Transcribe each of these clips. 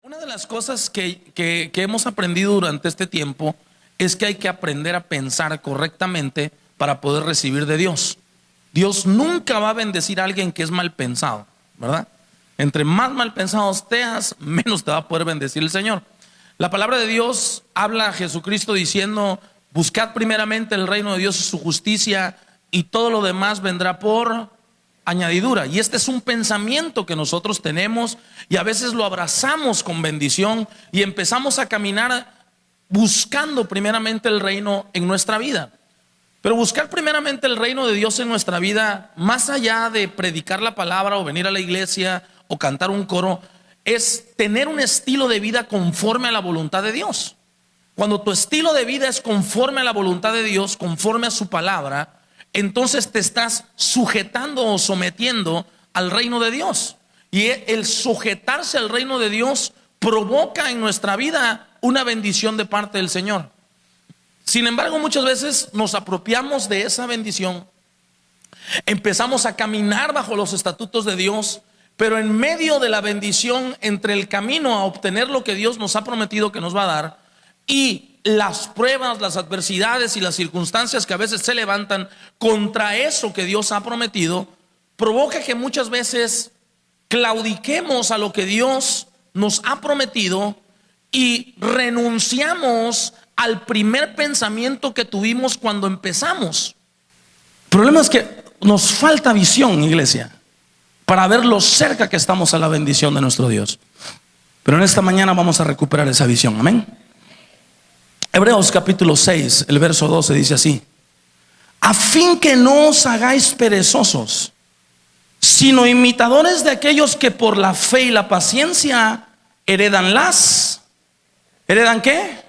Una de las cosas que hemos aprendido durante este tiempo es que hay que aprender a pensar correctamente para poder recibir de Dios. Dios nunca va a bendecir a alguien que es mal pensado, ¿verdad? Entre más mal pensado estés, menos te va a poder bendecir el Señor. La palabra de Dios habla a Jesucristo diciendo: buscad primeramente el reino de Dios y su justicia, y todo lo demás vendrá por añadidura. Y este es un pensamiento que nosotros tenemos, y a veces lo abrazamos con bendición y empezamos a caminar buscando primeramente el reino en nuestra vida. Pero buscar primeramente el reino de Dios en nuestra vida, más allá de predicar la palabra o venir a la iglesia o cantar un coro, es tener un estilo de vida conforme a la voluntad de Dios. Cuando tu estilo de vida es conforme a la voluntad de Dios, conforme a su palabra, entonces te estás sujetando o sometiendo al reino de Dios. Y el sujetarse al reino de Dios provoca en nuestra vida una bendición de parte del Señor. Sin embargo, muchas veces nos apropiamos de esa bendición, empezamos a caminar bajo los estatutos de Dios, pero en medio de la bendición, entre el camino a obtener lo que Dios nos ha prometido que nos va a dar y las pruebas, las adversidades y las circunstancias que a veces se levantan contra eso que Dios ha prometido, provoca que muchas veces claudiquemos a lo que Dios nos ha prometido y renunciamos al primer pensamiento que tuvimos cuando empezamos. El problema es que nos falta visión, iglesia, para ver lo cerca que estamos a la bendición de nuestro Dios. Pero en esta mañana vamos a recuperar esa visión, amén. Hebreos capítulo 6, el verso 12 dice así: a fin que no os hagáis perezosos, sino imitadores de aquellos que por la fe y la paciencia ¿heredan qué?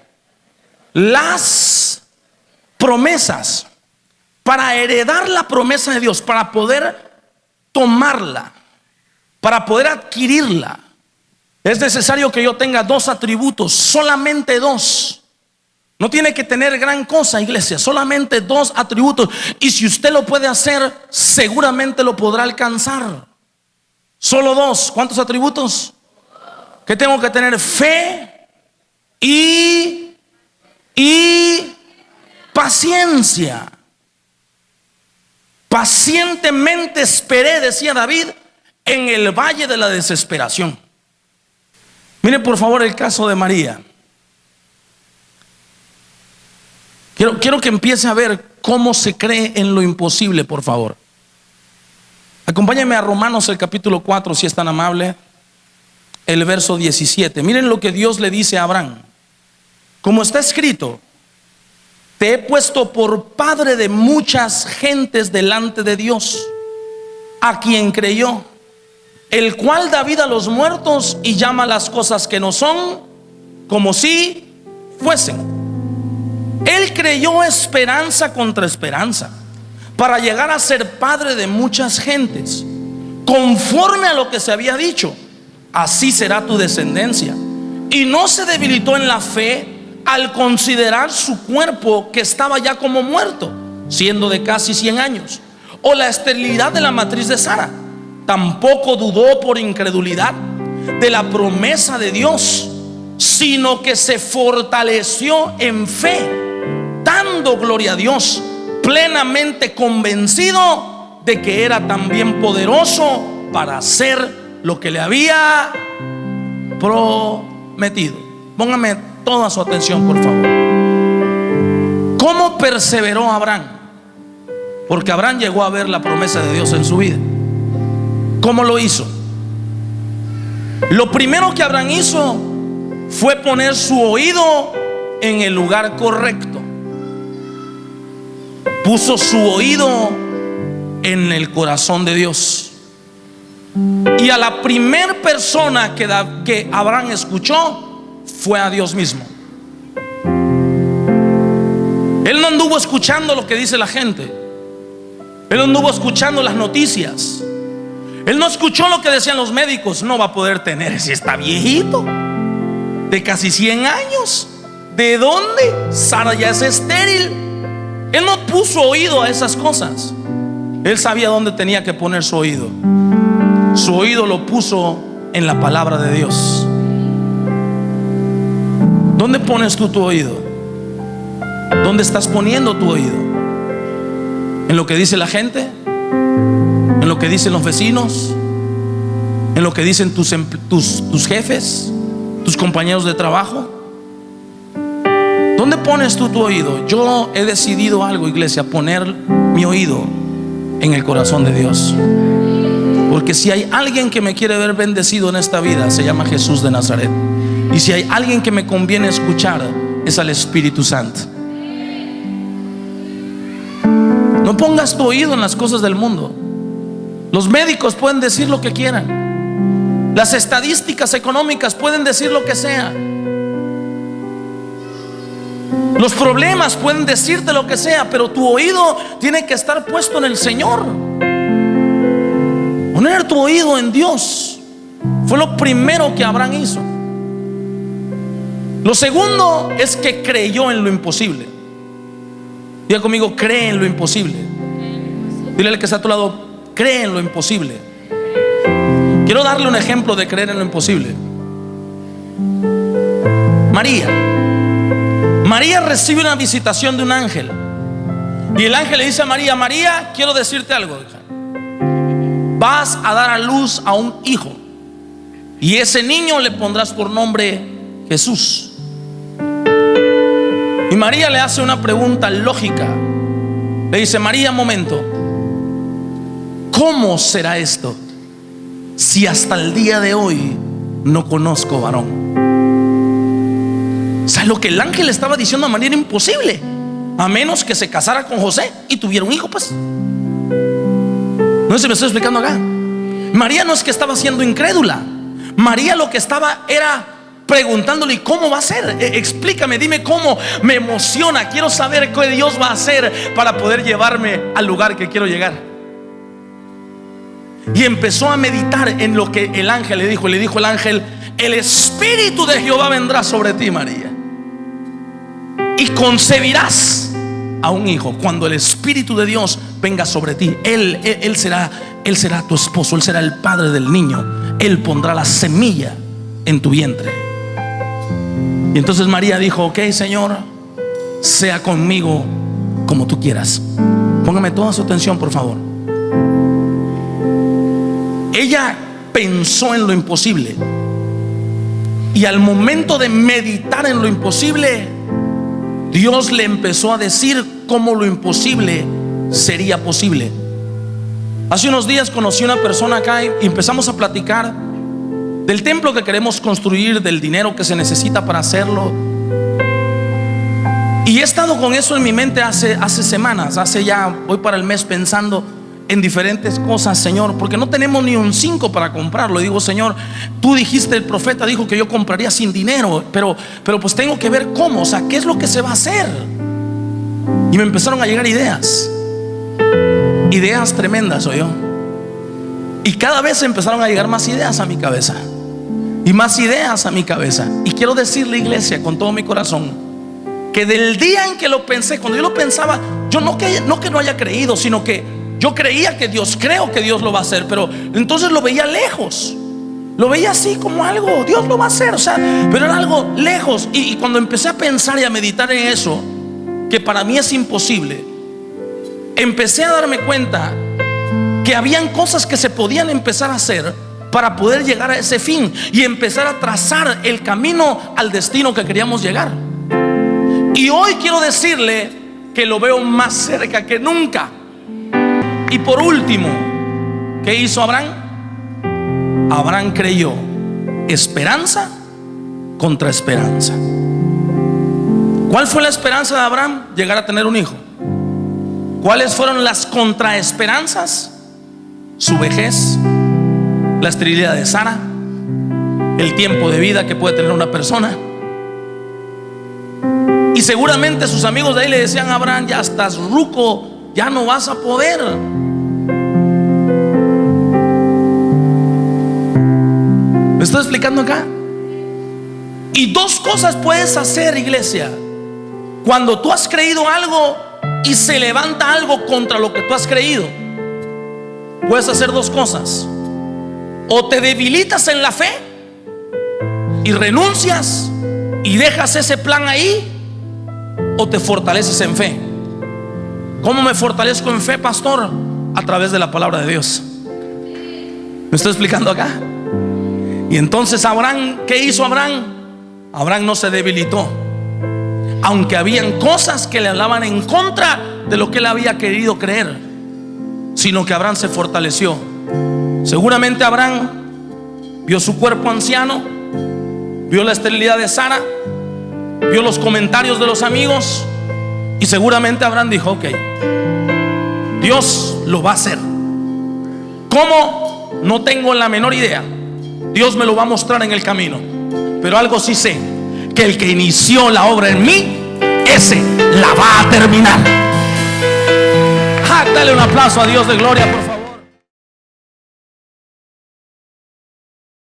Las promesas. Para heredar la promesa de Dios, para poder tomarla, para poder adquirirla, es necesario que yo tenga dos atributos, solamente dos. No tiene que tener gran cosa, iglesia, solamente dos atributos. Y si usted lo puede hacer, seguramente lo podrá alcanzar. Solo dos. ¿Cuántos atributos? Que tengo que tener: fe y paciencia. Pacientemente esperé, decía David, en el valle de la desesperación. Mire por favor el caso de María. Quiero que empiece a ver cómo se cree en lo imposible, por favor. Acompáñenme a Romanos el capítulo 4, si es tan amable, el verso 17. Miren lo que Dios le dice a Abraham. Como está escrito: te he puesto por padre de muchas gentes delante de Dios, a quien creyó, el cual da vida a los muertos y llama las cosas que no son como si fuesen. Él creyó esperanza contra esperanza, para llegar a ser padre de muchas gentes, conforme a lo que se había dicho: así será tu descendencia. Y no se debilitó en la fe al considerar su cuerpo, que estaba ya como muerto, siendo de casi 100 años, o la esterilidad de la matriz de Sara. Tampoco dudó por incredulidad de la promesa de Dios, sino que se fortaleció en fe, dando gloria a Dios, plenamente convencido de que era también poderoso para hacer lo que le había prometido. Póngame toda su atención, por favor. ¿Cómo perseveró Abraham? Porque Abraham llegó a ver la promesa de Dios en su vida. ¿Cómo lo hizo? Lo primero que Abraham hizo fue poner su oído en el lugar correcto. Puso su oído en el corazón de Dios. Y a la primer persona que Abraham escuchó fue a Dios mismo. Él no anduvo escuchando lo que dice la gente. Él no anduvo escuchando las noticias. Él no escuchó lo que decían los médicos: no va a poder tener, si está viejito, de casi 100 años. ¿De dónde? Sara ya es estéril. Él no puso oído a esas cosas. Él sabía dónde tenía que poner su oído. Su oído lo puso en la palabra de Dios. ¿Dónde pones tú tu oído? ¿Dónde estás poniendo tu oído? ¿En lo que dice la gente? ¿En lo que dicen los vecinos? ¿En lo que dicen tus jefes? ¿Tus compañeros de trabajo? ¿Dónde pones tú tu oído? Yo he decidido algo, iglesia: poner mi oído en el corazón de Dios. Porque si hay alguien que me quiere ver bendecido en esta vida, se llama Jesús de Nazaret. Y si hay alguien que me conviene escuchar, es al Espíritu Santo. No pongas tu oído en las cosas del mundo. Los médicos pueden decir lo que quieran. Las estadísticas económicas pueden decir lo que sea. Los problemas pueden decirte lo que sea, pero tu oído tiene que estar puesto en el Señor. Poner tu oído en Dios fue lo primero que Abraham hizo. Lo segundo es que creyó en lo imposible. Diga conmigo: cree en lo imposible. Dile al que está a tu lado: cree en lo imposible. Quiero darle un ejemplo de creer en lo imposible. María recibe una visitación de un ángel. Y el ángel le dice a María: María, quiero decirte algo, hija. Vas a dar a luz a un hijo, y ese niño le pondrás por nombre Jesús. Y María le hace una pregunta lógica. Le dice: María, un momento, ¿cómo será esto si hasta el día de hoy no conozco varón? O sea, lo que el ángel estaba diciendo a María era imposible, a menos que se casara con José y tuviera un hijo, pues. No sé si me estoy explicando acá. María no es que estaba siendo incrédula. María lo que estaba era preguntándole: ¿y cómo va a ser? Explícame, dime cómo. Me emociona, quiero saber qué Dios va a hacer para poder llevarme al lugar que quiero llegar. Y empezó a meditar en lo que el ángel le dijo. Le dijo el ángel: el Espíritu de Jehová vendrá sobre ti, María, y concebirás a un hijo. Cuando el Espíritu de Dios venga sobre ti, Él será tu esposo, Él será el padre del niño. Él pondrá la semilla en tu vientre. Y entonces María dijo: ok, Señor, sea conmigo como tú quieras. Póngame toda su atención, por favor. Ella pensó en lo imposible, y al momento de meditar en lo imposible, Dios le empezó a decir cómo lo imposible sería posible. Hace unos días conocí a una persona acá y empezamos a platicar del templo que queremos construir, del dinero que se necesita para hacerlo. Y he estado con eso en mi mente hace semanas. Voy para el mes pensando en diferentes cosas, Señor, porque no tenemos ni un 5 para comprarlo. Y digo: Señor, tú dijiste, el profeta dijo que yo compraría sin dinero, pero pues tengo que ver cómo, o sea, qué es lo que se va a hacer. Y me empezaron a llegar ideas tremendas, yo. Y cada vez empezaron a llegar más ideas a mi cabeza, y más ideas a mi cabeza. Y quiero decirle, iglesia, con todo mi corazón, que del día en que lo pensé, cuando yo lo pensaba, yo no que no haya creído, sino que yo creía que Dios, creo que Dios lo va a hacer, pero entonces lo veía lejos. Lo veía así como algo, Dios lo va a hacer, o sea, pero era algo lejos. Y cuando empecé a pensar y a meditar en eso, que para mí es imposible, empecé a darme cuenta que habían cosas que se podían empezar a hacer para poder llegar a ese fin y empezar a trazar el camino al destino que queríamos llegar. Y hoy quiero decirle que lo veo más cerca que nunca. Y por último, ¿qué hizo Abraham? Abraham creyó esperanza contra esperanza. ¿Cuál fue la esperanza de Abraham? Llegar a tener un hijo. ¿Cuáles fueron las contraesperanzas? Su vejez, la esterilidad de Sara, el tiempo de vida que puede tener una persona. Y seguramente sus amigos de ahí le decían a Abraham: ya estás ruco, ya no vas a poder. ¿Me estoy explicando acá? Y dos cosas puedes hacer, iglesia, cuando tú has creído algo y se levanta algo contra lo que tú has creído. Puedes hacer dos cosas: o te debilitas en la fe y renuncias, y dejas ese plan ahí, o te fortaleces en fe. ¿Cómo me fortalezco en fe, pastor? A través de la palabra de Dios. ¿Me estoy explicando acá? Y entonces Abraham, ¿qué hizo Abraham? Abraham no se debilitó, aunque habían cosas que le hablaban en contra de lo que él había querido creer, sino que Abraham se fortaleció. Seguramente Abraham vio su cuerpo anciano, vio la esterilidad de Sara, vio los comentarios de los amigos, y seguramente Abraham dijo: ok, Dios lo va a hacer. ¿Cómo? No tengo la menor idea. Dios me lo va a mostrar en el camino. Pero algo sí sé, que el que inició la obra en mí, ese la va a terminar. Dale un aplauso a Dios de gloria, por favor.